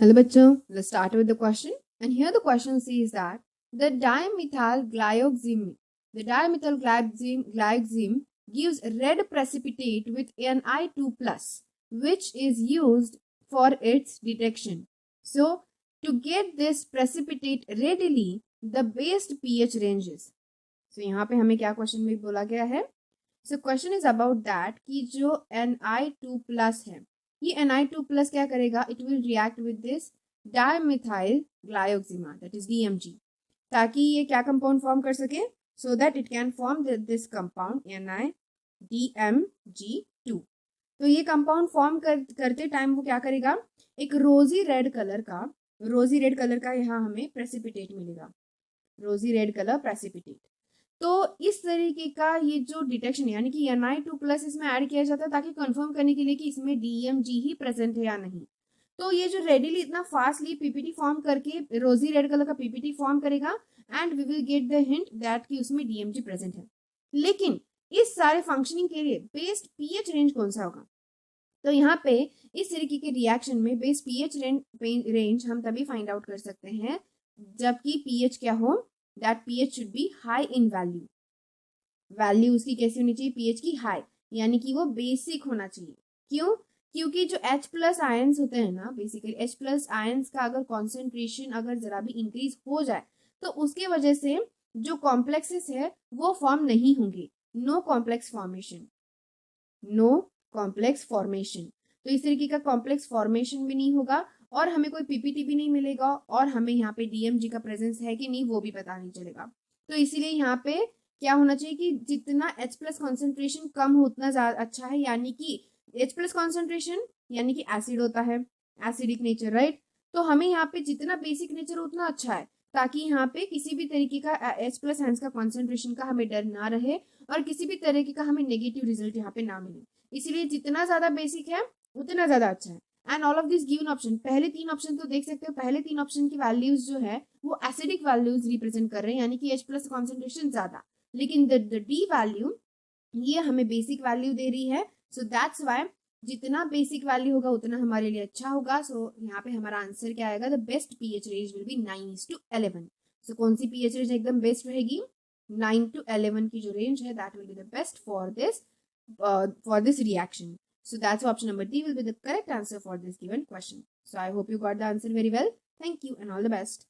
Hello bachcho, let's start with the question. And here the question says that the dimethyl glyoxime gives red precipitate with Ni2 plus, which is used for its detection. So to get this precipitate readily, the base pH ranges. So यहाँ पे हमें क्या question में बोला गया है? So question is about that कि जो Ni2 plus है, ये Ni2 plus क्या करेगा? It will react with this dimethyl glyoxime, that is DMG, ताकि ये क्या कंपाउंड फॉर्म कर सके, so that it can form this compound NiDMG2. तो ये कंपाउंड फॉर्म करते टाइम वो क्या करेगा? एक रोजी रेड कलर का यहाँ हमें प्रेसिपिटेट मिलेगा, रोजी रेड कलर प्रेसिपिटेट। तो इस तरीके का ये जो डिटेक्शन यानी कि Ni2+ इसमें ऐड किया जाता है ताकि कंफर्म करने के लिए कि इसमें DMG ही प्रेजेंट है या नहीं। तो ये जो रेडिली इतना फास्टली पीपीटी फॉर्म करके रोजी रेड कलर का पीपीटी फॉर्म करेगा and we will get the hint that कि उसमें DMG प्रेजेंट है। लेकिन इस सारे फंक्शनिंग के लिए बेस्ट पीएच रेंज कौन सा होगा? तो यहाँ पे इस तरीके के रिएक्शन में बेस पीएच रेंज हम तभी फाइंड आउट कर सकते हैं जबकि पीएच क्या हो, that pH should be high in value उसकी कैसी होनी चाहिए? पीएच की हाई, यानी कि वो बेसिक होना चाहिए। क्यों? क्योंकि जो H+ आयंस होते हैं ना, बेसिकली H+ आयंस का अगर कॉन्सेंट्रेशन अगर जरा भी इंक्रीज हो जाए तो उसके वजह से जो कॉम्प्लेक्सेस है वो फॉर्म नहीं होंगे, नो कॉम्प्लेक्स फॉर्मेशन। तो इस तरीके का कॉम्प्लेक्स फॉर्मेशन भी नहीं होगा और हमें कोई पीपीटी भी नहीं मिलेगा और हमें यहाँ पे DMG का प्रेजेंस है कि नहीं वो भी पता नहीं चलेगा। तो इसीलिए यहाँ पे क्या होना चाहिए कि जितना H+ कॉन्सेंट्रेशन कम हो उतना ज्यादा अच्छा है, यानी कि H+ कॉन्सेंट्रेशन यानी कि एसिड होता है, एसिडिक नेचर, राइट? तो हमें यहाँ पे जितना बेसिक नेचर उतना अच्छा है ताकि यहाँ पे किसी भी तरीके का H+ आयंस का कॉन्सेंट्रेशन का हमें डर ना रहे और किसी भी तरीके का हमें नेगेटिव रिजल्ट यहाँ पे ना मिले। इसीलिए जितना ज्यादा बेसिक है उतना ज्यादा अच्छा है। And all of this given option, पहले 3 ऑप्शन तो देख सकते हो, पहले 3 ऑप्शन की वैल्यूज जो है वो एसिडिक वैल्यूज रिप्रेजेंट कर रहे हैं, यानी कि H+ कॉन्सेंट्रेशन ज्यादा, लेकिन द D वैल्यू ये हमें बेसिक वैल्यू दे रही है। सो दैट्स वाई जितना बेसिक वैल्यू होगा उतना हमारे लिए अच्छा होगा। सो यहाँ पे हमारा आंसर क्या आएगा? The best pH range will be 9:11। सो कौन सी पीएच रेंज एकदम बेस्ट रहेगी? 9-11 की जो रेंज है that will be the best for this reaction. So that's option number D will be the correct answer for this given question. So I hope you got the answer very well. Thank you and all the best.